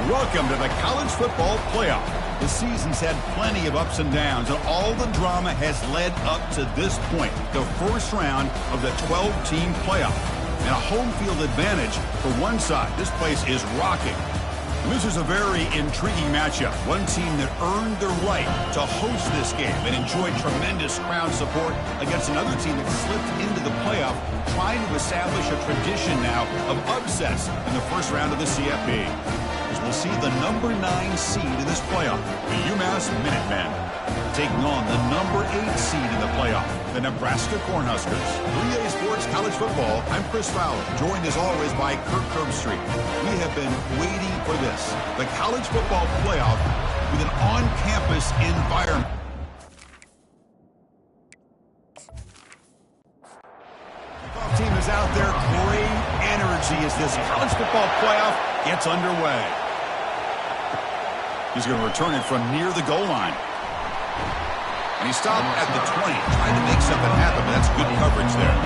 Welcome to the college football playoff. The season's had plenty of ups and downs, and all the drama has led up to this point, the first round of the 12-team playoff. And a home field advantage for one side. This place is rocking. And this is a very intriguing matchup. One team that earned their right to host this game and enjoyed tremendous crowd support against another team that slipped into the playoff, trying to establish a tradition now of upsets in the first round of the CFP. As we'll see the number 9 seed in this playoff, the UMASS Minutemen, taking on the number 8 seed in the playoff, the Nebraska Cornhuskers. 3A Sports College Football, I'm Chris Fowler, joined as always by Kirk Herbstreit. We have been waiting for this, the college football playoff with an on-campus environment. The team is out there, great energy as this college football playoff gets underway. He's going to return it from near the goal line. And he stopped at the 20, trying to make something happen, but that's good coverage there.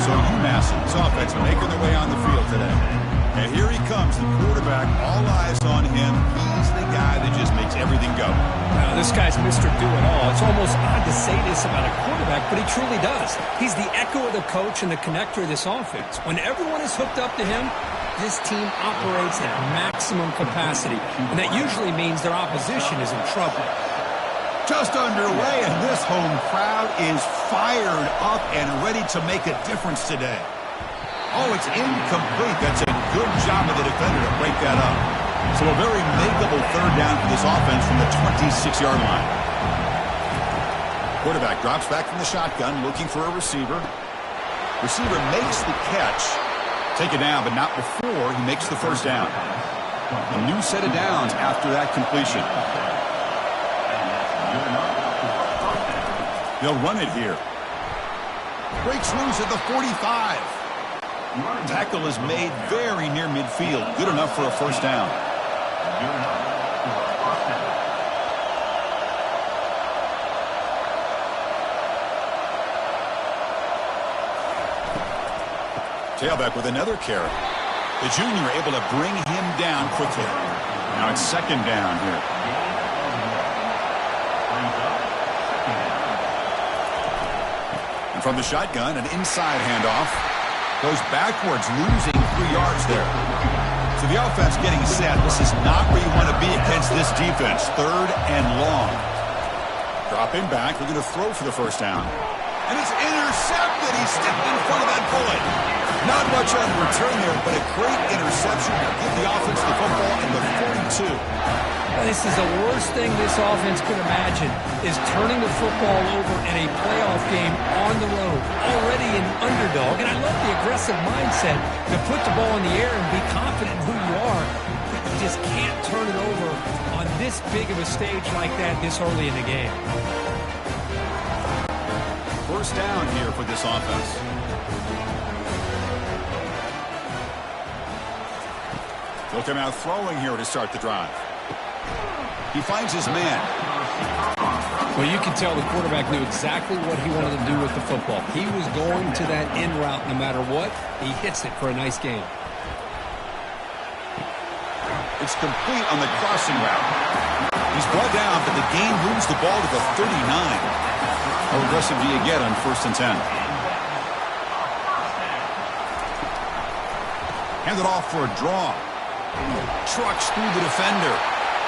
So UMass and his offense making their way on the field today. And here he comes, the quarterback, all eyes on him. He's the guy that just makes everything go. Wow, this guy's Mr. Do-It-All. It's almost odd to say this about a quarterback, but he truly does. He's the echo of the coach and the connector of this offense. When everyone is hooked up to him, this team operates at maximum capacity, and that usually means their opposition is in trouble. Just underway, and this home crowd is fired up and ready to make a difference today. Oh, it's incomplete. That's a good job of the defender to break that up. So a very makeable third down for this offense from the 26-yard line. Quarterback drops back from the shotgun, looking for a receiver. Receiver makes the catch. Take it down, but not before he makes the first down. A new set of downs after that completion. They'll run it here. Breaks loose at the 45. Tackle is made very near midfield. Good enough for a first down. Tailback with another carry. The junior able to bring him down quickly. Now it's second down here. From the shotgun, an inside handoff. Goes backwards, losing 3 yards there. So the offense getting set. This is not where you want to be against this defense. Third and long. Dropping back. We're going to throw for the first down. And it's intercepted. He stepped in front of that bullet. Not much on the return there, but a great interception to give the offense the football in the 42. This is the worst thing this offense could imagine, is turning the football over in a playoff game on the road, already an underdog. And I love the aggressive mindset to put the ball in the air and be confident in who you are. But you just can't turn it over on this big of a stage like that this early in the game. First down here for this offense. They'll come out throwing here to start the drive. He finds his man. Well, you can tell the quarterback knew exactly what he wanted to do with the football. He was going to that in route no matter what. He hits it for a nice gain. It's complete on the crossing route. He's brought down, but the game moves the ball to the 39. How aggressive do you get on 1st and 10? Hand it off for a draw. Trucks through the defender.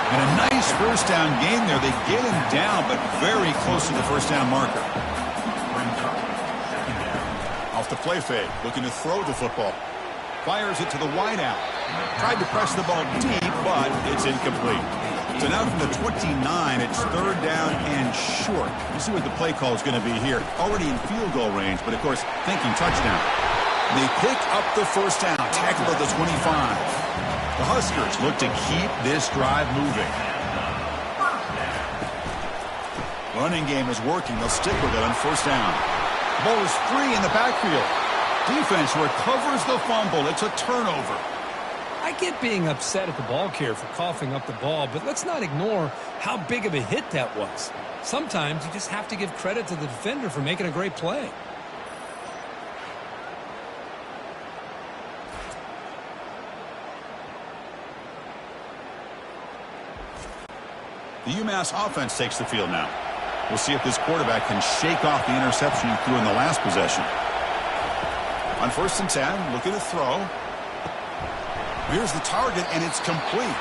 And a nice first down gain there. They get him down, but very close to the first down marker. Off the play fake, looking to throw the football. Fires it to the wideout. Tried to press the ball deep, but it's incomplete. So now from the 29, it's third down and short. You see what the play call is going to be here. Already in field goal range, but of course, thinking touchdown. And they pick up the first down, tackle at the 25. The Huskers look to keep this drive moving. Running game is working. They'll stick with it on first down. The ball is free in the backfield. Defense recovers the fumble. It's a turnover. I get being upset at the ball carrier for coughing up the ball, but let's not ignore how big of a hit that was. Sometimes you just have to give credit to the defender for making a great play. The UMass offense takes the field now. We'll see if this quarterback can shake off the interception he threw in the last possession. On 1st and 10, looking to throw. Here's the target, and it's complete.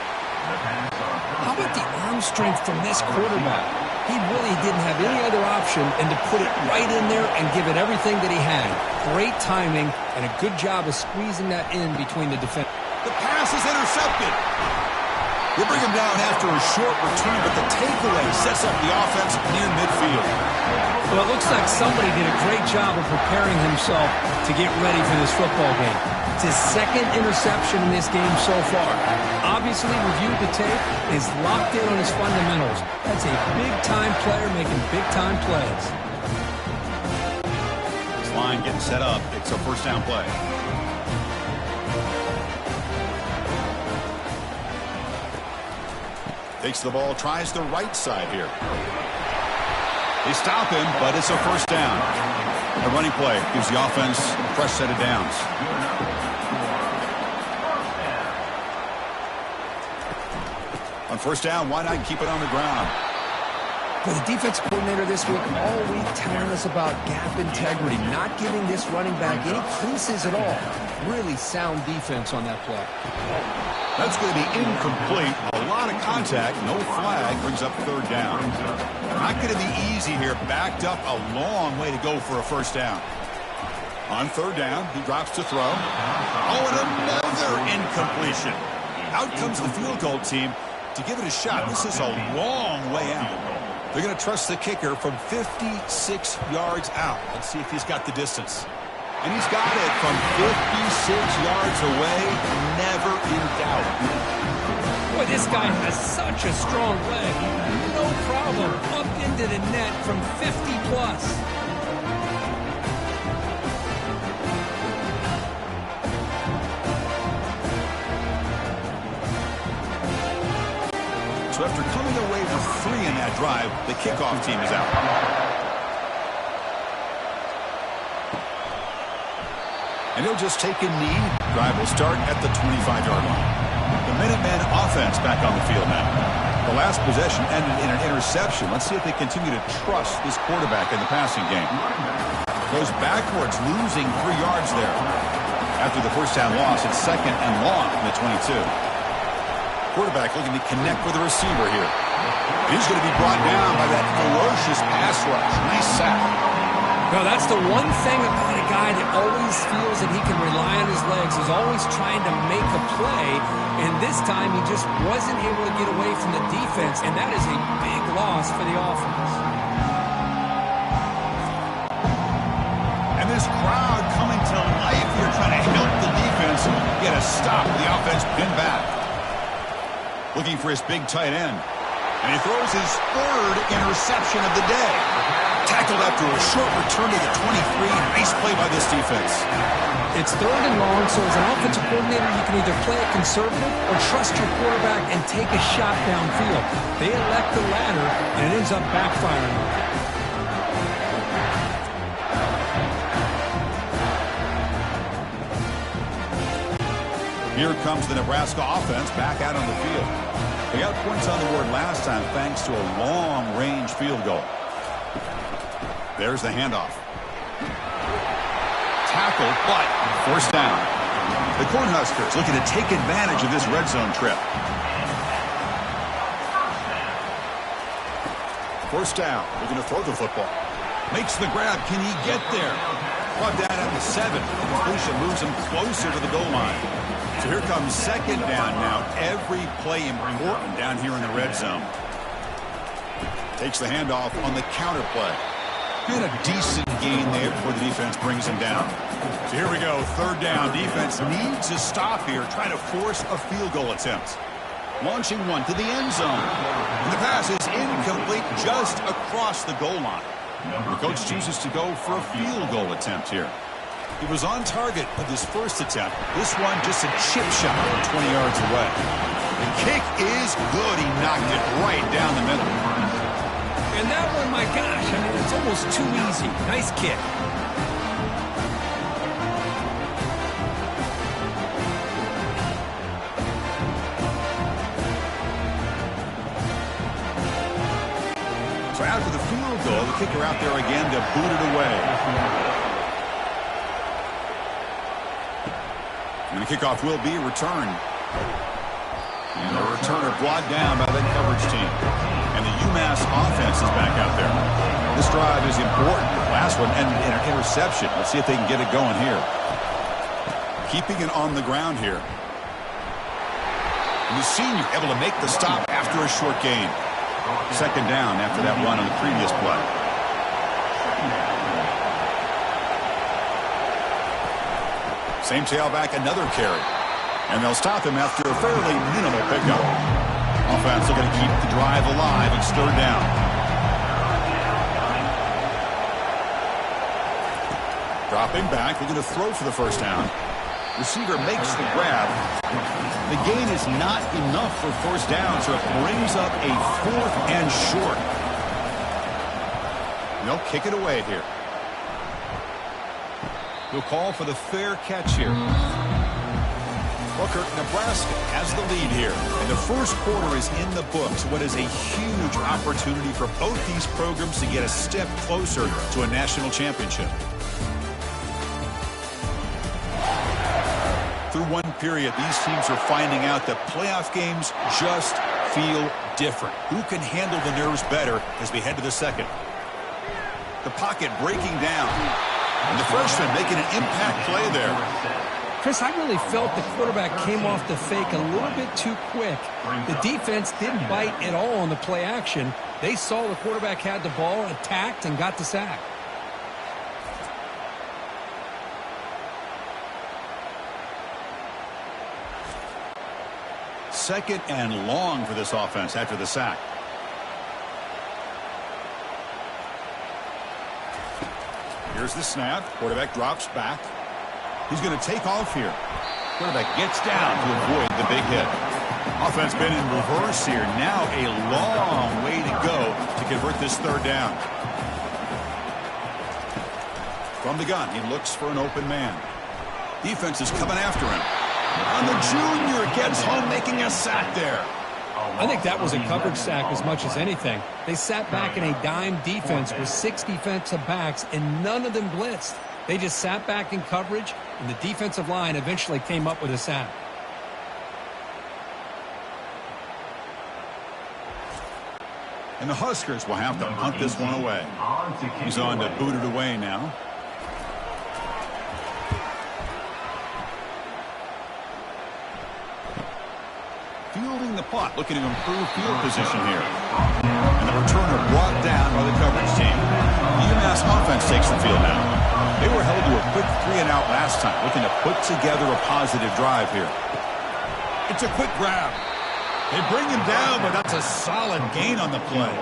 How about the arm strength from this quarterback? He really didn't have any other option than to put it right in there and give it everything that he had. Great timing and a good job of squeezing that in between the defenders. The pass is intercepted. They bring him down after a short return, but the takeaway sets up the offense near midfield. Well, it looks like somebody did a great job of preparing himself to get ready for this football game. It's his 2nd interception in this game so far. Obviously reviewed the tape, is locked in on his fundamentals. That's a big-time player making big-time plays. This line getting set up. It's a 1st down play. Takes the ball, tries the right side here. They stop him, but it's a 1st down. A running play gives the offense a fresh set of downs. On 1st down, why not keep it on the ground? For the defense coordinator this week, all week telling us about gap integrity, not giving this running back any creases at all. Really sound defense on that play. That's going to be incomplete. A lot of contact, no flag, brings up 3rd down. Not going to be easy here. Backed up a long way to go for a 1st down. On 3rd down, he drops to throw. Oh, and another incompletion. Out comes the field goal team to give it a shot. This is a long way out. They're going to trust the kicker from 56 yards out. Let's see if he's got the distance. And he's got it from 56 yards away. Never in doubt. Boy, this guy has such a strong leg. No problem. Up into the net from 50 plus. So after coming away with 3 in that drive, the kickoff team is out. And he'll just take a knee. Drive will start at the 25-yard line. The Minutemen offense back on the field now. The last possession ended in an interception. Let's see if they continue to trust this quarterback in the passing game. Goes backwards, losing 3 yards there. After the 1st down loss, it's 2nd and long from the 22. Quarterback looking to connect with the receiver here. He's going to be brought down by that ferocious pass rush. Nice sack. No, that's the one thing about a guy that always feels that he can rely on his legs. He's always trying to make a play, and this time he just wasn't able to get away from the defense, and that is a big loss for the offense. And this crowd coming to life here trying to help the defense get a stop. The offense pinned back. Looking for his big tight end. And he throws his 3rd interception of the day. Tackled after a short return to the 23. Nice play by this defense. It's 3rd and long, so as an offensive coordinator, you can either play it conservative or trust your quarterback and take a shot downfield. They elect the latter, and it ends up backfiring. Here comes the Nebraska offense back out on the field. They got points on the board last time thanks to a long-range field goal. There's the handoff. Tackle, but 1st down. The Cornhuskers looking to take advantage of this red zone trip. 1st down, looking to throw the football. Makes the grab. Can he get there? Brought down at the 7. Completion moves him closer to the goal line. So here comes 2nd down now. Every play important down here in the red zone. Takes the handoff on the counter play. And a decent gain there before the defense brings him down. So here we go. 3rd down. Defense needs to stop here. Trying to force a field goal attempt. Launching one to the end zone. And the pass is incomplete just across the goal line. The coach chooses to go for a field goal attempt here. He was on target with his 1st attempt. This one just a chip shot from 20 yards away. The kick is good. He knocked it right down the middle. And that one, my gosh, I mean, it's almost too easy. Nice kick. goal. The kicker out there again to boot it away. And the kickoff will be returned. And the returner brought down by the coverage team. And the UMASS offense is back out there. This drive is important. Last one, and an interception. Let's see if they can get it going here. Keeping it on the ground here. And the senior able to make the stop after a short gain. Second down after that run on the previous play. Same tailback, another carry. And they'll stop him after a fairly minimal pickup. Offense looking to keep the drive alive. It's third down. Dropping back, looking to throw for the first down. Receiver makes the grab. The gain is not enough for first down, so it brings up a 4th and short. And they'll kick it away here. He'll call for the fair catch here. Booker, Nebraska has the lead here. And the first quarter is in the books. What is a huge opportunity for both these programs to get a step closer to a national championship. Through one period, these teams are finding out that playoff games just feel different. Who can handle the nerves better as we head to the second? The pocket breaking down. And the freshman making an impact play there. Chris, I really felt the quarterback came off the fake a little bit too quick. The defense didn't bite at all on the play action. They saw the quarterback had the ball, attacked, and got the sack. Second and long for this offense after the sack. Here's the snap. Quarterback drops back. He's going to take off here. Quarterback gets down to avoid the big hit. Offense been in reverse here. Now a long way to go to convert this third down. From the gun, he looks for an open man. Defense is coming after him. And the junior gets home, making a sack there. I think that was a coverage sack as much as anything. They sat back in a dime defense with 6 defensive backs, and none of them blitzed. They just sat back in coverage, and the defensive line eventually came up with a sack. And the Huskers will have to punt this one away. He's on to boot it away now. Fielding the punt, looking to improve field position here. And the returner brought down by the coverage team. The UMass offense takes the field now. They were held to a quick 3-and-out last time, looking to put together a positive drive here. It's a quick grab. They bring him down, but that's a solid gain on the play.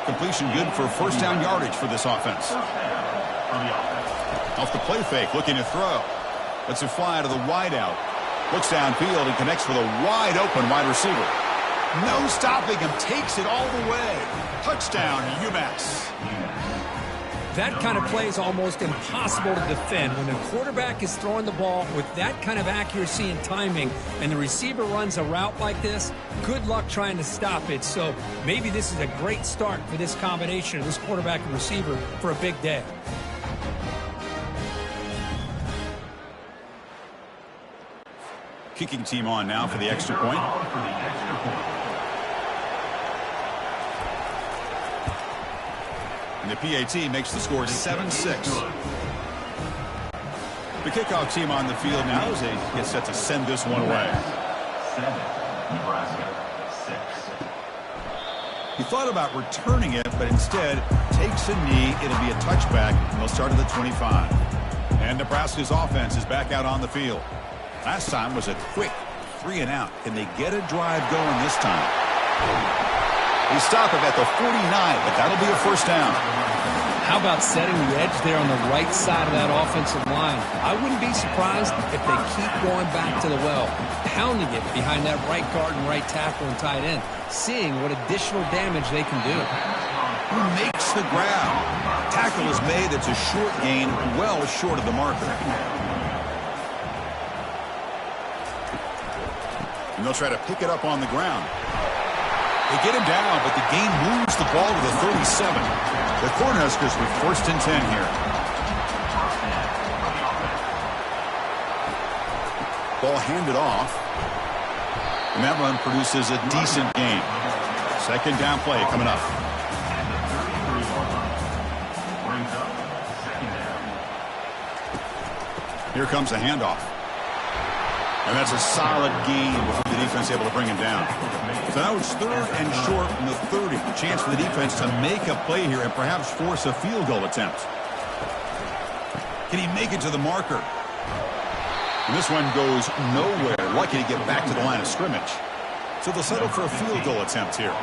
Completion good for first down yardage for this offense. Off the play fake, looking to throw. Lets it fly to the wideout. Looks downfield and connects with a wide-open wide receiver. No stopping him. Takes it all the way. Touchdown, UMass. That kind of play is almost impossible to defend. When the quarterback is throwing the ball with that kind of accuracy and timing, and the receiver runs a route like this, good luck trying to stop it. So maybe this is a great start for this combination of this quarterback and receiver for a big day. Kicking team on now for the extra point. And the PAT makes the score 7-6. The kickoff team on the field now as they get set to send this one away. 7, Nebraska 6. He thought about returning it, but instead takes a knee. It'll be a touchback, and they'll start at the 25. And Nebraska's offense is back out on the field. Last time was a quick 3-and-out. Can they get a drive going this time? They stop it at the 49, but that'll be a first down. How about setting the edge there on the right side of that offensive line? I wouldn't be surprised if they keep going back to the well, pounding it behind that right guard and right tackle and tight end, seeing what additional damage they can do. Who makes the grab? Tackle is made. It's a short gain, well short of the marker. And they'll try to pick it up on the ground. They get him down, but the gain moves the ball to the 37. The Cornhuskers with 1st and 10 here. Ball handed off. And that run produces a decent gain. 2nd down play coming up. Here comes a handoff. And that's a solid gain before the defense able to bring him down. So now it's 3rd and short from the 30. A chance for the defense to make a play here and perhaps force a field goal attempt. Can he make it to the marker? And this one goes nowhere. Lucky to get back to the line of scrimmage. So they'll settle for a field goal attempt here.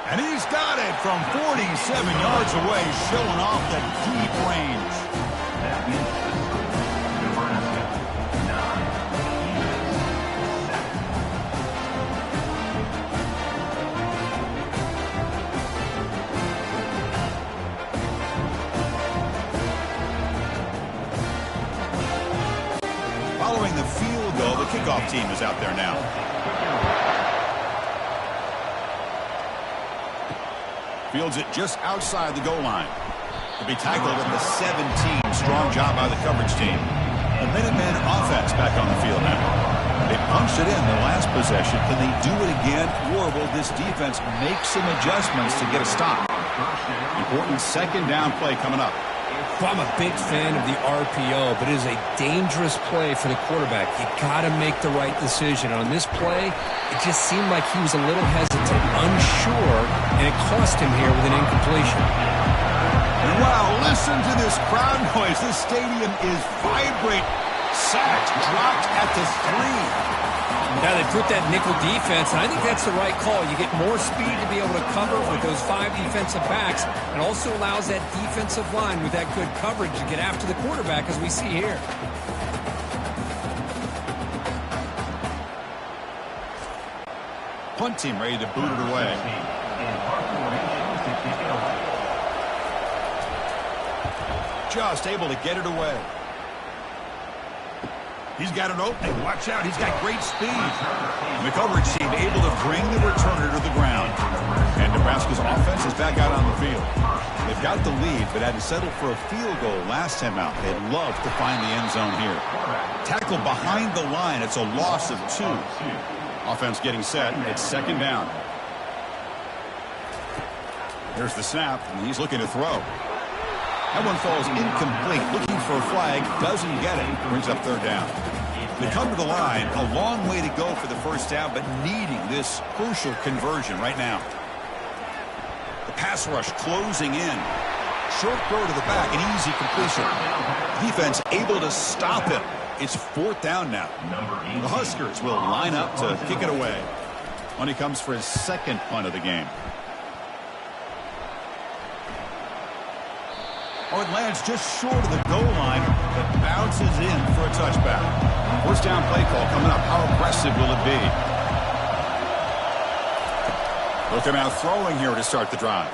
And he's got it from 47 yards away, showing off the deep range. Following the field goal, the kickoff team is out there now. Fields it just outside the goal line. To be tackled at the 17. Strong job by the coverage team. The Minutemen offense back on the field now. They punched it in the last possession. Can they do it again, or will this defense make some adjustments to get a stop? Important 2nd down play coming up. Well, I'm a big fan of the RPO, but it is a dangerous play for the quarterback. You got to make the right decision. On this play, it just seemed like he was a little hesitant, unsure, and it cost him here with an incompletion. And wow, listen to this crowd noise. This stadium is vibrant. Sacked, dropped at the 3. Now they put that nickel defense, and I think that's the right call. You get more speed to be able to cover with those 5 defensive backs, and also allows that defensive line with that good coverage to get after the quarterback, as we see here. Punt team ready to boot it away. Just able to get it away. He's got an opening. Watch out. He's got great speed. And the coverage team able to bring the returner to the ground. And Nebraska's offense is back out on the field. They've got the lead, but had to settle for a field goal last time out. They'd love to find the end zone here. Tackle behind the line. It's a loss of 2. Offense getting set. It's 2nd down. Here's the snap, and he's looking to throw. That one falls incomplete. Looking for a flag. Doesn't get it. Brings up 3rd down. They come to the line. A long way to go for the 1st down, but needing this crucial conversion right now. The pass rush closing in. Short throw to the back. An easy completion. Defense able to stop it. It's 4th down now. The Huskers will line up to kick it away. When he comes for his 2nd punt of the game. Oh, it lands just short of the goal line, but bounces in for a touchback. 1st down play call coming up. How aggressive will it be? Looking out throwing here to start the drive.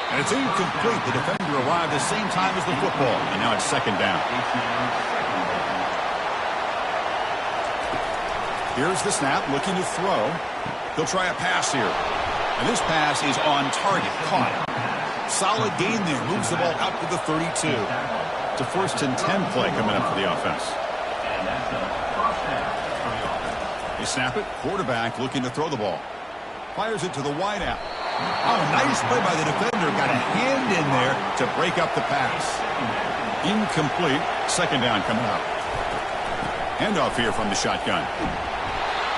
And it's incomplete. The defender arrived the same time as the football, and now it's 2nd down. Here's the snap, looking to throw. He'll try a pass here. And this pass is on target, caught. Solid gain there. Moves the ball out to the 32. It's a 1st and 10 play coming up for the offense. They snap it. Quarterback looking to throw the ball. Fires it to the wideout. Oh, nice play by the defender. Got a hand in there to break up the pass. Incomplete. 2nd down coming up. Handoff here from the shotgun.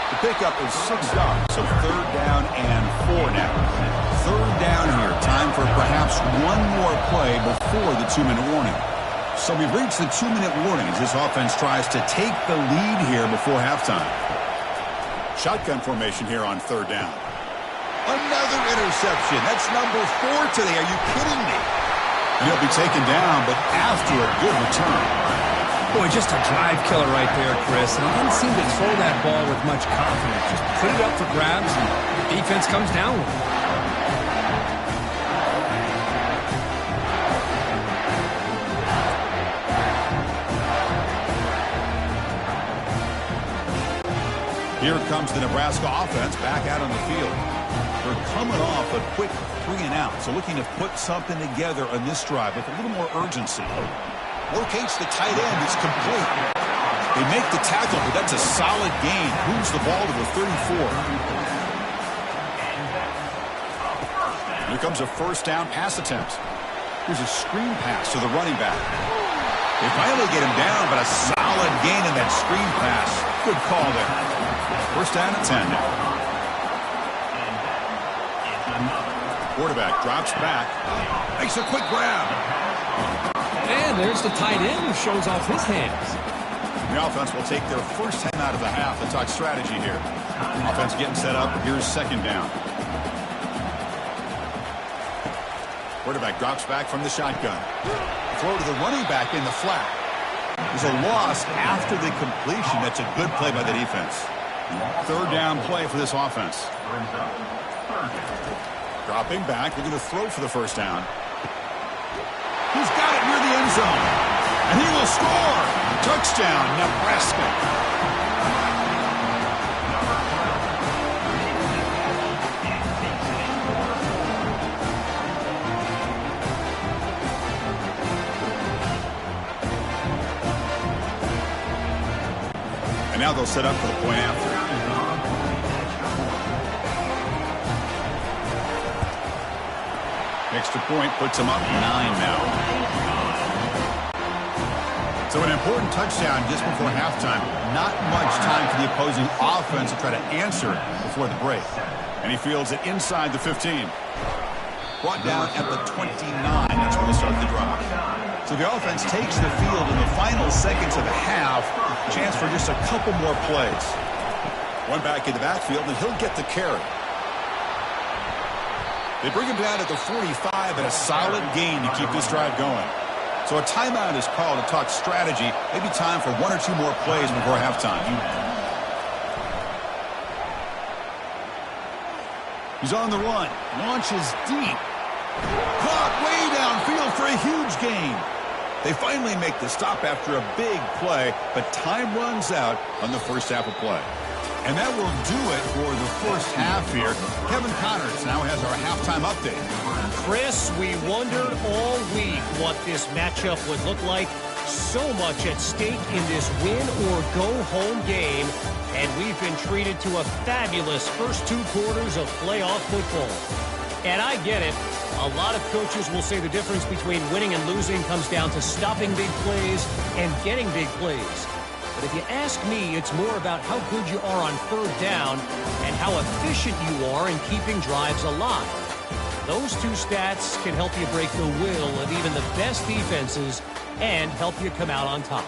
The pickup is 6 yards, so 3rd down and 4 now. 3rd down here. Time for perhaps one more play before the 2-minute warning. So we've reached the 2-minute warning as this offense tries to take the lead here before halftime. Shotgun formation here on 3rd down. Another interception. That's number 4 today. Are you kidding me? And he'll be taken down, but after a good return. Boy, just a drive killer right there, Chris. And he didn't seem to throw that ball with much confidence. Just put it up for grabs, and the defense comes down with it. Here comes the Nebraska offense back out on the field. They're coming off a quick 3-and-out, so looking to put something together on this drive with a little more urgency. Locates the tight end. It's complete. They make the tackle, but that's a solid gain. Moves the ball to the 34. Here comes a first down pass attempt. Here's a screen pass to the running back. They finally get him down, but a solid gain in that screen pass. Good call there. First down and 10 now. Quarterback drops back. Makes a quick grab. And there's the tight end who shows off his hands. The offense will take their first time out of the half. Let's talk strategy here. Offense getting set up. Here's second down. Quarterback drops back from the shotgun. Throw to the running back in the flat. There's a loss after the completion. That's a good play by the defense. Third down play for this offense. Dropping back. They're going to throw for the first down. He's got it near the end zone. And he will score. Touchdown, Nebraska. And now they'll set up for the point after. Extra point puts them up 9 now. So an important touchdown just before halftime. Not much time for the opposing offense to try to answer before the break. And he fields it inside the 15. Brought down at the 29. That's where they'll start the drive. So the offense takes the field in the final seconds of the half. Chance for just a couple more plays. One back in the backfield, and he'll get the carry. They bring him down at the 45 and a solid gain to keep this drive going. So a timeout is called to talk strategy. Maybe time for 1 or 2 more plays before halftime. He's on the run. Launches deep. Caught way downfield for a huge gain. They finally make the stop after a big play, but time runs out on the first half of play. And that will do it for the first half here. Kevin Connors now has our halftime update. Chris, we wondered all week what this matchup would look like. So much at stake in this win-or-go-home game. And we've been treated to a fabulous first 2 quarters of playoff football. And I get it. A lot of coaches will say the difference between winning and losing comes down to stopping big plays and getting big plays. But if you ask me, it's more about how good you are on third down and how efficient you are in keeping drives alive. Those 2 stats can help you break the will of even the best defenses and help you come out on top.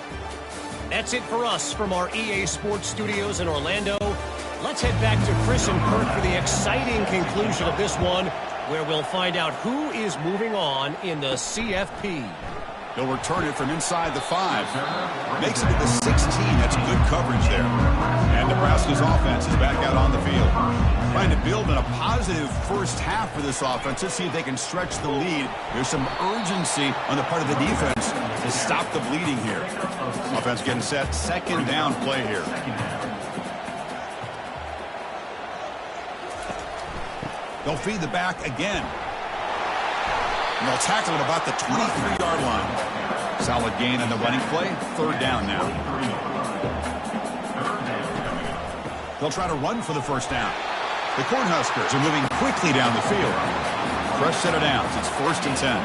That's it for us from our EA Sports Studios in Orlando. Let's head back to Chris and Kurt for the exciting conclusion of this one, where we'll find out who is moving on in the CFP. He'll return it from inside the 5. Makes it to the 16. That's good coverage there. And Nebraska's offense is back out on the field. Trying to build in a positive first half for this offense. Let's see if they can stretch the lead. There's some urgency on the part of the defense to stop the bleeding here. Offense getting set. Second down play here. They'll feed the back again. And they'll tackle at about the 23-yard line. Solid gain on the running play. Third down now. They'll try to run for the first down. The Cornhuskers are moving quickly down the field. Fresh set of downs. It's 1st and 10.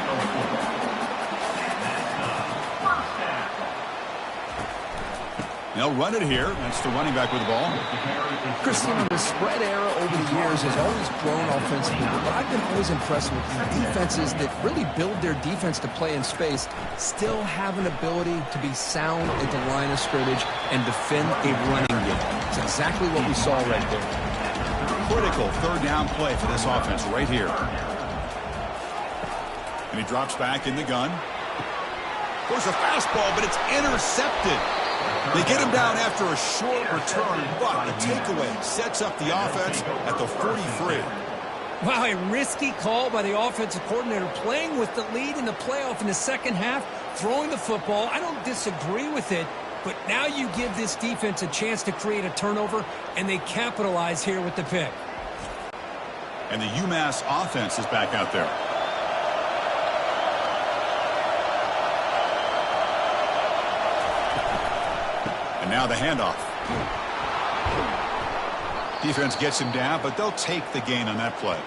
They'll run it here. That's the running back with the ball. Christian, the spread era over the years has always grown offensively, but I've been always impressed with defenses that really build their defense to play in space, still have an ability to be sound at the line of scrimmage and defend a running game. It's exactly what we saw right there. Critical third down play for this offense right here. And he drops back in the gun. There's a fastball, but it's intercepted. They get him down after a short return, but the takeaway sets up the offense at the 43. Wow, a risky call by the offensive coordinator, playing with the lead in the playoff in the second half, throwing the football. I don't disagree with it, But now you give this defense a chance to create a turnover, and they capitalize here with the pick. And the UMASS offense is back out there. And now the handoff. Defense gets him down, but they'll take the gain on that play.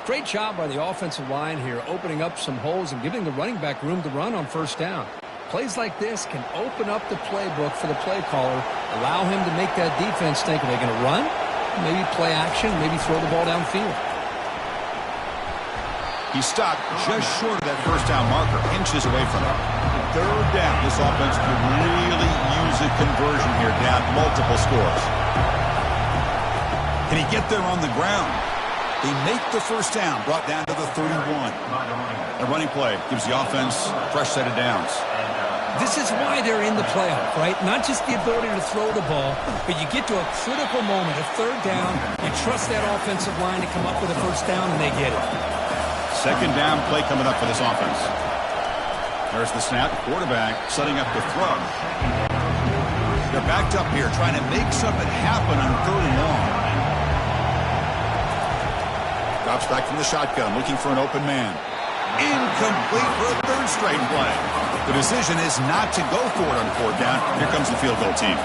Great job by the offensive line here, opening up some holes and giving the running back room to run on first down. Plays like this can open up the playbook for the play caller, allow him to make that defense think, are they going to run? Maybe play action, maybe throw the ball downfield. He stopped just short of that first down marker, inches away from it. Third down, this offense could really use a conversion here, down multiple scores. Can he get there on the ground? They make the first down, brought down to the 31. A running play gives the offense a fresh set of downs. This is why they're in the playoff, right? Not just the ability to throw the ball, but you get to a critical moment, a third down, you trust that offensive line to come up with a first down, and they get it. Second down play coming up for this offense. There's the snap. Quarterback setting up to throw. They're backed up here, trying to make something happen on third and long. Drops back from the shotgun, looking for an open man. Incomplete for a third straight play. The decision is not to go for it on fourth down. Here comes the field goal team.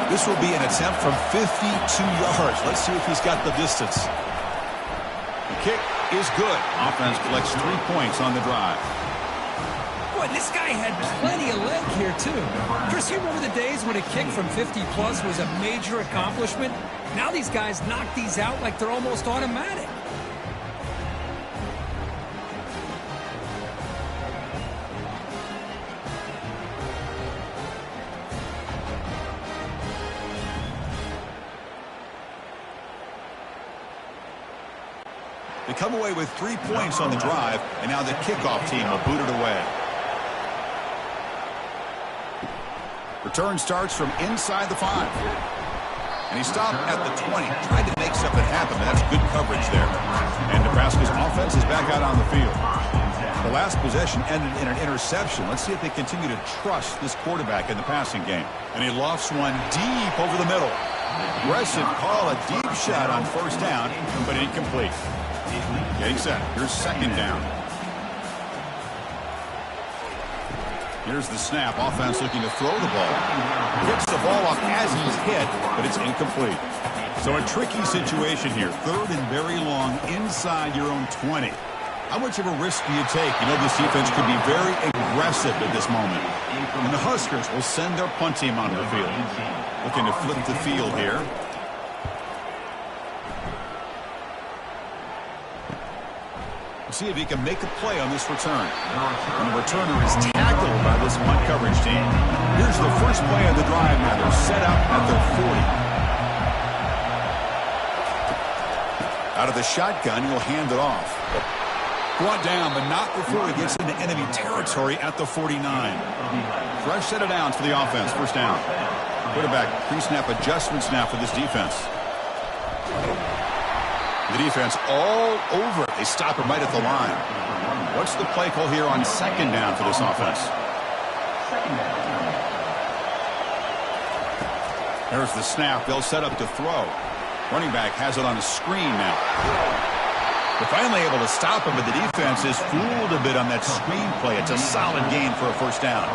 This will be an attempt from 52 yards. Let's see if he's got the distance. The kick is good. Offense collects 3 points on the drive. Boy, this guy had plenty of leg here, too. Chris, you remember the days when a kick from 50-plus was a major accomplishment? Now these guys knock these out like they're almost automatic. They come away with 3 points on the drive, and now the kickoff team will boot it away. Return starts from inside the 5. And he stopped at the 20, tried to make something happen, but that's good coverage there. And Nebraska's offense is back out on the field. The last possession ended in an interception. Let's see if they continue to trust this quarterback in the passing game. And he lofts one deep over the middle. Aggressive call, a deep shot on first down, but incomplete. Getting set. Here's second down. Here's the snap. Offense looking to throw the ball. Gets the ball off as he's hit, but it's incomplete. So a tricky situation here. Third and very long inside your own 20. How much of a risk do you take? You know this defense could be very aggressive at this moment. And the Huskers will send their punt team onto the field. Looking to flip the field here. See if he can make a play on this return. And the returner is tackled by this punt coverage team. Here's the first play of the drive now. They're set up at their 40. Out of the shotgun, he'll hand it off. Brought down, but not before he gets into enemy territory at the 49. Fresh set of downs for the offense. First down. Quarterback pre-snap adjustments now for this defense. The defense all over it. They stop him right at the line. What's the play call here on second down for this offense? There's the snap. They'll set up to throw. Running back has it on a screen now. They're finally able to stop him, but the defense is fooled a bit on that screen play. It's a solid gain for a first down.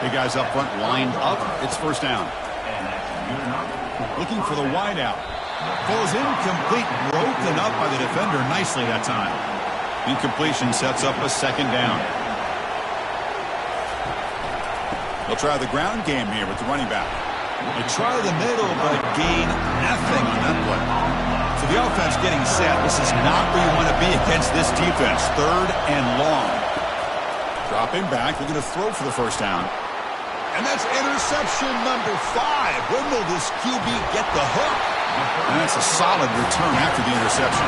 Big guys up front lined up. It's first down. Looking for the wideout. Falls incomplete, broken up by the defender nicely that time. Incompletion sets up a second down. They'll try the ground game here with the running back. They try the middle, but gain nothing on that play. So the offense getting set. This is not where you want to be against this defense. Third and long. Dropping back. They're going to throw for the first down. And that's interception number 5. When will this QB get the hook? And that's a solid return after the interception.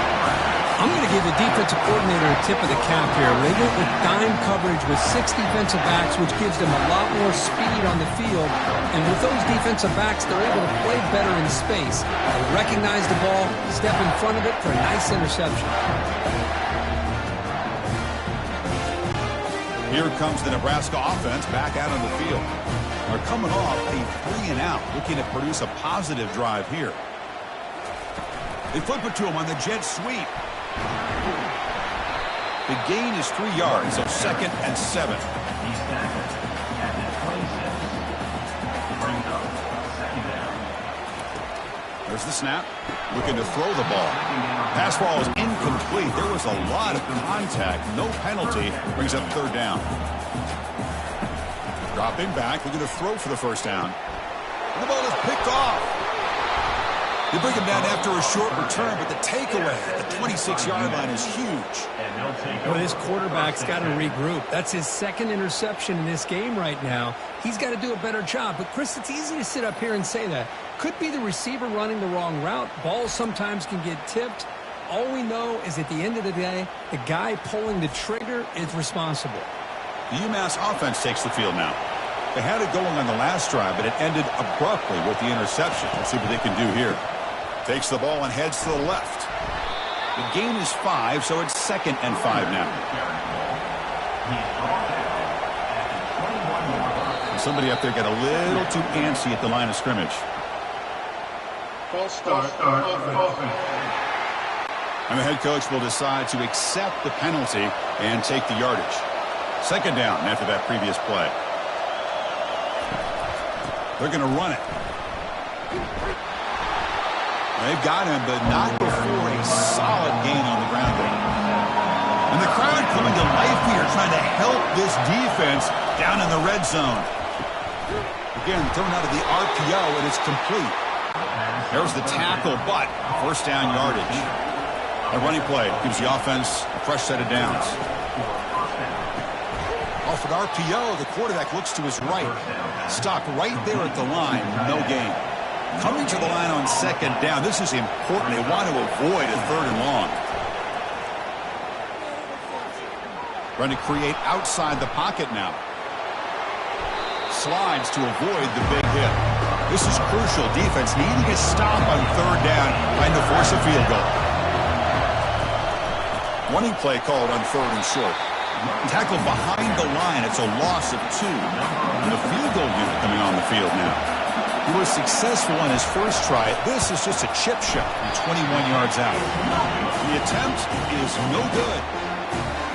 I'm going to give the defensive coordinator a tip of the cap here. They went with dime coverage with 6 defensive backs, which gives them a lot more speed on the field. And with those defensive backs, they're able to play better in space. They recognize the ball, step in front of it for a nice interception. Here comes the Nebraska offense back out on the field. are coming off a 3-and-out, looking to produce a positive drive here. They flip it to him on the jet sweep. The gain is 3 yards, so 2nd and 7. He's tackled at the 26. Brings up 2nd down. There's the snap. Looking to throw the ball. Pass ball is incomplete. There was a lot of contact. No penalty. Brings up 3rd down. Dropping back. Looking to throw for the 1st down. And the ball is picked off. They bring him down after a short return, but the takeaway at the 26-yard line is huge. Well, this quarterback's got to regroup. That's his 2nd interception in this game right now. He's got to do a better job. But, Chris, it's easy to sit up here and say that. Could be the receiver running the wrong route. Balls sometimes can get tipped. All we know is at the end of the day, the guy pulling the trigger is responsible. The UMass offense takes the field now. They had it going on the last drive, but it ended abruptly with the interception. Let's see what they can do here. Takes the ball and heads to the left. The gain is 5, so it's 2nd and 5 now. And somebody up there got a little too antsy at the line of scrimmage. False start. And the head coach will decide to accept the penalty and take the yardage. 2nd down after that previous play. They're going to run it. They've got him, but not before a solid gain on the ground there. And the crowd coming to life here, trying to help this defense down in the red zone. Again, thrown out of the RPO, and it's complete. There's the tackle, but 1st down yardage. A running play gives the offense a fresh set of downs. Off an RPO, the quarterback looks to his right. Stopped right there at the line, no gain. Coming to the line on 2nd down. This is important. They want to avoid a 3rd and long. Trying to create outside the pocket now. Slides to avoid the big hit. This is crucial. Defense needing a stop on 3rd down, trying to force a field goal. Running play called on 3rd and short. Tackle behind the line. It's a loss of 2. And the field goal unit coming on the field now. He was successful on his first try. This is just a chip shot from 21 yards out. The attempt is no good.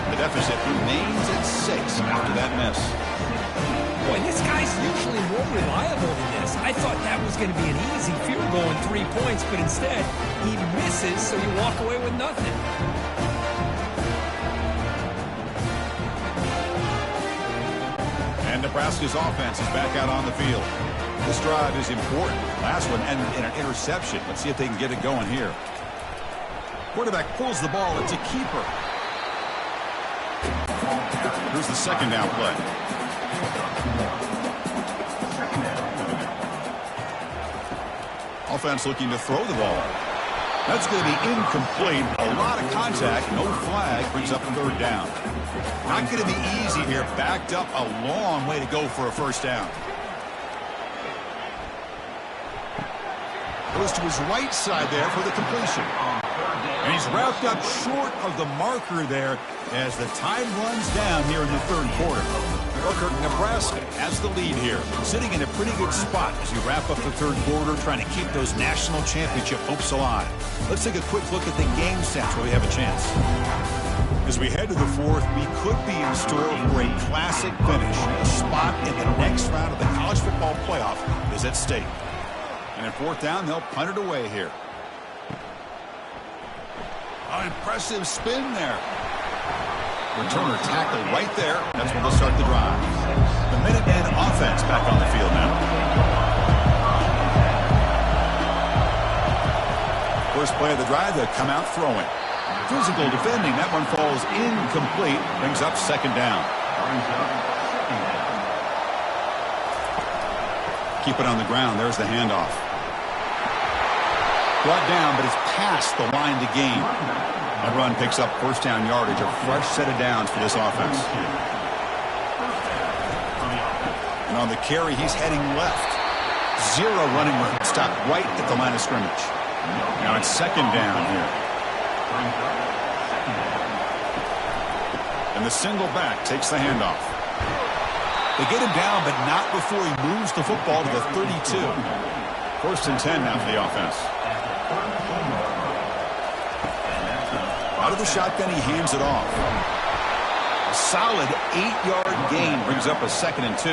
The deficit remains at 6 after that miss. Boy, this guy's usually more reliable than this. I thought that was going to be an easy field goal and 3 points, but instead he misses, so you walk away with nothing. And Nebraska's offense is back out on the field. This drive is important. Last one ended in an interception. Let's see if they can get it going here. Quarterback pulls the ball. It's a keeper. Here's the 2nd down play. Offense looking to throw the ball. That's going to be incomplete. A lot of contact. No flag. Brings up 3rd down. Not going to be easy here. Backed up a long way to go for a 1st down. Goes to his right side there for the completion. And he's wrapped up short of the marker there as the time runs down here in the 3rd quarter. Nebraska has the lead here, sitting in a pretty good spot as we wrap up the 3rd quarter, trying to keep those national championship hopes alive. Let's take a quick look at the game stats where we have a chance. As we head to the 4th, we could be in store for a classic finish. A spot in the next round of the college football playoff is at stake. And at 4th down, they'll punt it away here. An impressive spin there. Returner tackle right there. That's where they'll start the drive. The Minutemen offense back on the field now. First play of the drive, they'll come out throwing. Physical defending. That one falls incomplete. Brings up 2nd down. Keep it on the ground. There's the handoff. Brought down, but it's past the line to gain. That run picks up 1st down yardage, a fresh set of downs for this offense. And on the carry, he's heading left. 0 running room. Stopped right at the line of scrimmage. Now it's 2nd down here. And the single back takes the handoff. They get him down, but not before he moves the football to the 32. 1st and 10 now for the offense. Out of the shotgun, he hands it off. A solid 8-yard gain brings up a 2nd and 2.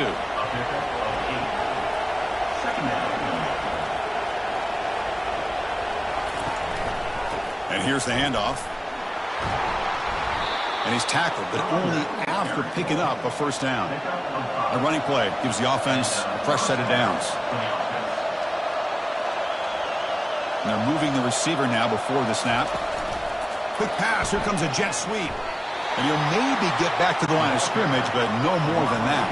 And here's the handoff. And he's tackled, but only after picking up a 1st down. A running play gives the offense a fresh set of downs. And they're moving the receiver now before the snap. Quick pass. Here comes a jet sweep. And he'll maybe get back to the line of scrimmage, but no more than that.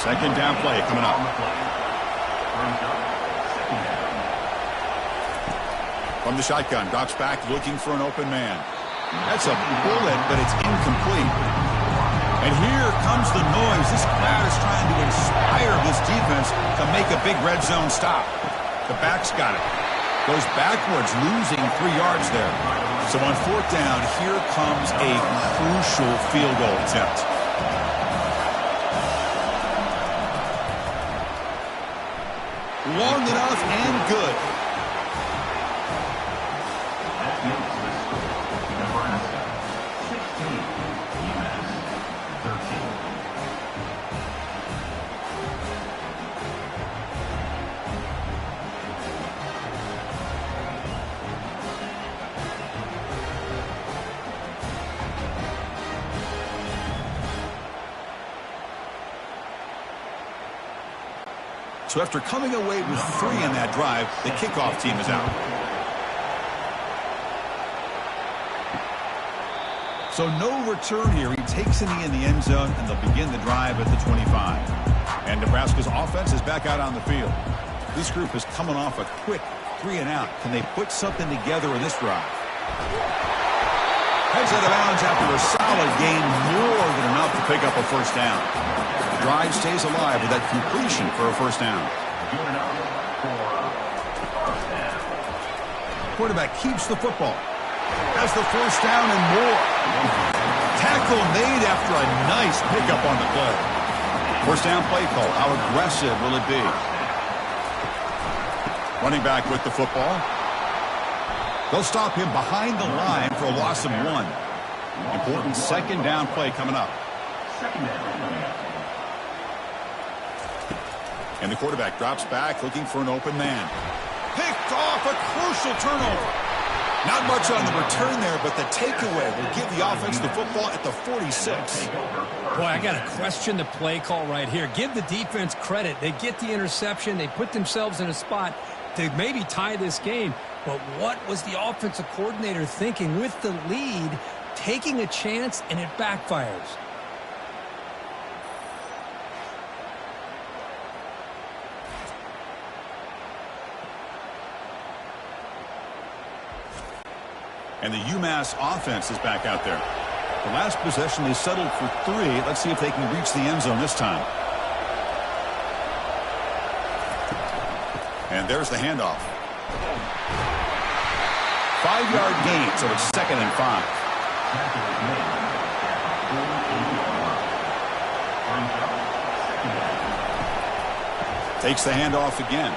2nd down play coming up. From the shotgun, drops back looking for an open man. That's a bullet, but it's incomplete. And here comes the noise. This crowd is trying to inspire this defense to make a big red zone stop. The back's got it. Goes backwards, losing 3 yards there. So on 4th down, here comes a crucial field goal attempt. Long enough and good. Nebraska 16, UMASS 13. So after coming away with 3 in that drive, the kickoff team is out. So no return here. He takes it in the end zone, and they'll begin the drive at the 25. And Nebraska's offense is back out on the field. This group is coming off a quick 3 and out. Can they put something together in this drive? Heads out of bounds after a solid gain, more than enough to pick up a 1st down. The drive stays alive with that completion for a 1st down. Quarterback keeps the football. Has the 1st down and more. Tackle made after a nice pickup on the play. 1st down play call. How aggressive will it be? Running back with the football. They'll stop him behind the line for a loss of 1. Important 2nd down play coming up. And the quarterback drops back looking for an open man. Picked off, a crucial turnover. Not much on the return there, but the takeaway will give the offense the football at the 46. Boy, I got to question the play call right here. Give the defense credit. They get the interception. They put themselves in a spot to maybe tie this game. But what was the offensive coordinator thinking with the lead, taking a chance, and it backfires? And the UMass offense is back out there. The last possession, they settled for 3. Let's see if they can reach the end zone this time. And there's the handoff. 5-yard gain, so it's 2nd and 5. Takes the handoff again.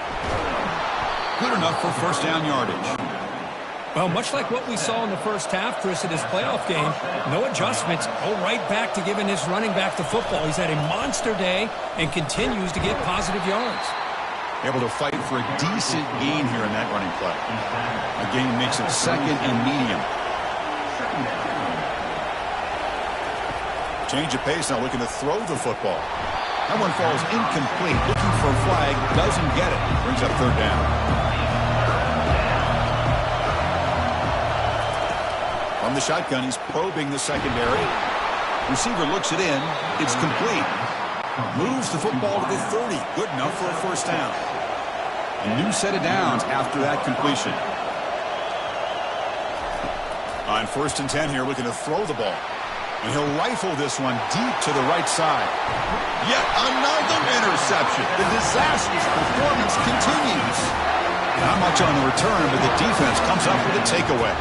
Good enough for 1st down yardage. Well, much like what we saw in the first half, Chris, in his playoff game, no adjustments. Go right back to giving his running back the football. He's had a monster day and continues to get positive yards. Able to fight for a decent gain here in that running play. Again, makes it 2nd and medium. Change of pace now, looking to throw the football. That one falls incomplete. Looking for a flag, doesn't get it. Brings up 3rd down. From the shotgun, he's probing the secondary. Receiver looks it in. It's complete. Moves the football to the 30. Good enough for a 1st down. A new set of downs after that completion. On 1st and 10 here, looking to throw the ball. And he'll rifle this one deep to the right side. Yet another interception. The disastrous performance continues. Not much on the return, but the defense comes up with a takeaway.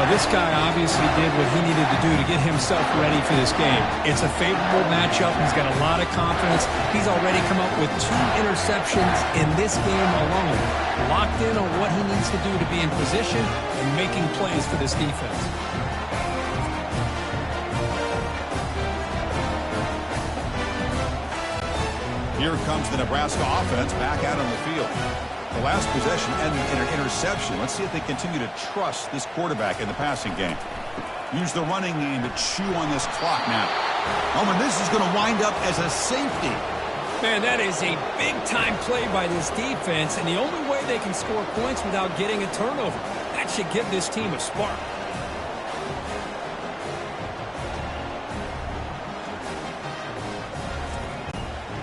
This guy obviously did what he needed to do to get himself ready for this game. It's a favorable matchup. He's got a lot of confidence. He's already come up with 2 interceptions in this game alone. Locked in on what he needs to do to be in position and making plays for this defense. Here comes the Nebraska offense back out on the field. The last possession ended in an interception. Let's see if they continue to trust this quarterback in the passing game. Use the running game to chew on this clock now. Oh, and this is going to wind up as a safety. Man, that is a big-time play by this defense, and the only way they can score points without getting a turnover. That should give this team a spark.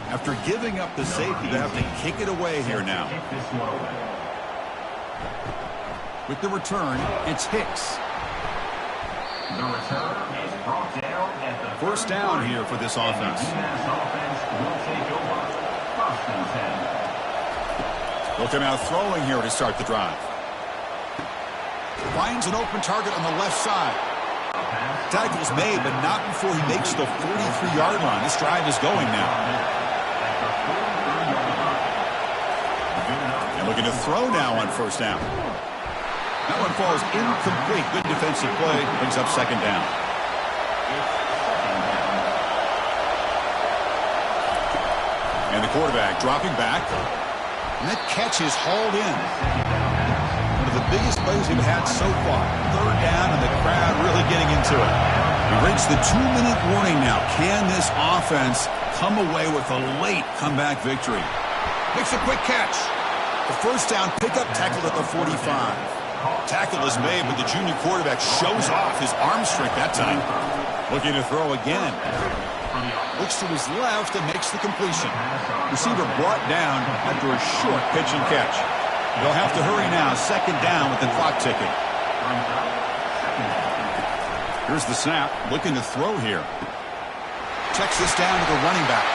After giving up the safety, they have to kick it away here now. With the return, it's Hicks. The return is brought down at the First down here for this offense. UMASS offense will take over. First and 10. They'll come out throwing here to start the drive. Finds an open target on the left side. Tackle's made, but not before he makes the 43-yard line. This drive is going now. And looking to throw now on first down. That one falls incomplete. Good defensive play. Brings up second down. And the quarterback dropping back. And that catch is hauled in. One of the biggest plays we've had so far. Third down, and the crowd really getting into it. We reach the 2-minute warning now. Can this offense come away with a late comeback victory? Makes a quick catch. The first down pickup tackled at the 45. Tackle is made, but the junior quarterback shows off his arm strength that time. Looking to throw again. Looks to his left and makes the completion. Receiver brought down after a short pitch and catch. They'll have to hurry now. Second down with the clock ticking. Here's the snap. Looking to throw here. Checks this down to the running back.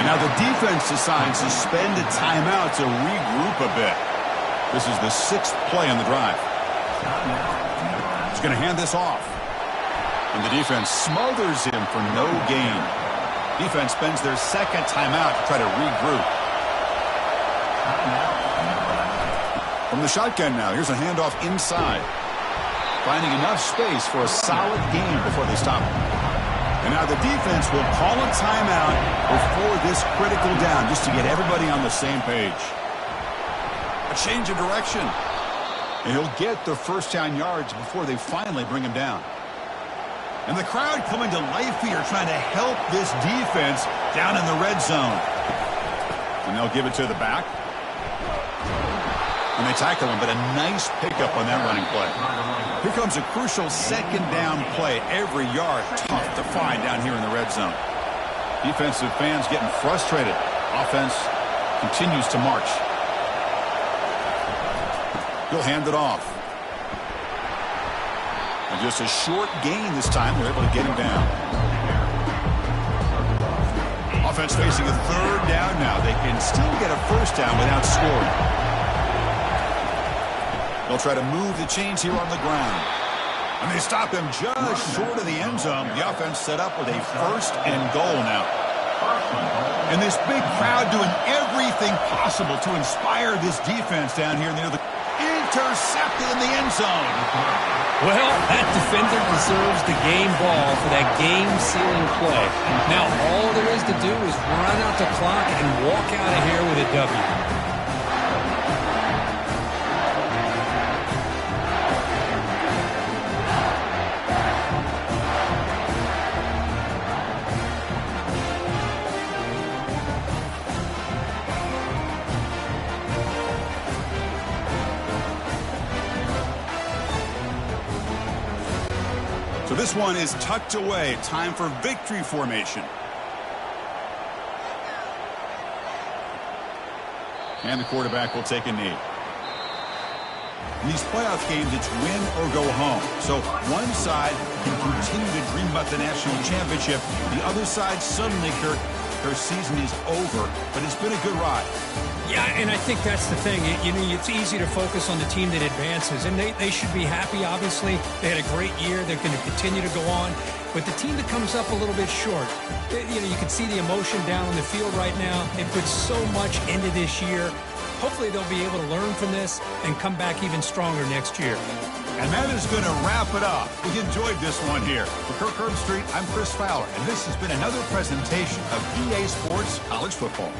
And now the defense decides to spend a timeout to regroup a bit. This is the 6th play on the drive. He's going to hand this off. And the defense smothers him for no gain. Defense spends their second timeout to try to regroup. From the shotgun now, here's a handoff inside. Finding enough space for a solid gain before they stop him. And now the defense will call a timeout before this critical down just to get everybody on the same page. A change of direction. And he'll get the first down yards before they finally bring him down. And the crowd coming to life here trying to help this defense down in the red zone. And they'll give it to the back. And they tackle him, but a nice pickup on that running play. Here comes a crucial second down play. Every yard tough to find down here in the red zone. Defensive fans getting frustrated. Offense continues to march. He'll hand it off. And just a short gain this time. They're able to get him down. Offense facing a third down now. They can still get a first down without scoring. They'll try to move the chains here on the ground. And they stop him just short of the end zone. The offense set up with a first and goal now. And this big crowd doing everything possible to inspire this defense down here near the intercepted in the end zone. Well, that defender deserves the game ball for that game-sealing play. Now, all there is to do is run out the clock and walk out of here with a W. So this one is tucked away. Time for victory formation. And the quarterback will take a knee. In these playoff games, it's win or go home. So one side can continue to dream about the national championship. The other side suddenly, Kirk, their season is over, but it's been a good ride. Yeah, and I think that's the thing. It's easy to focus on the team that advances, and they should be happy, obviously. They had a great year. They're going to continue to go on. But the team that comes up a little bit short, you can see the emotion down on the field right now. They put so much into this year. Hopefully they'll be able to learn from this and come back even stronger next year. And that is going to wrap it up. We enjoyed this one here. For Kirk Herbstreit, I'm Chris Fowler, and this has been another presentation of EA Sports College Football.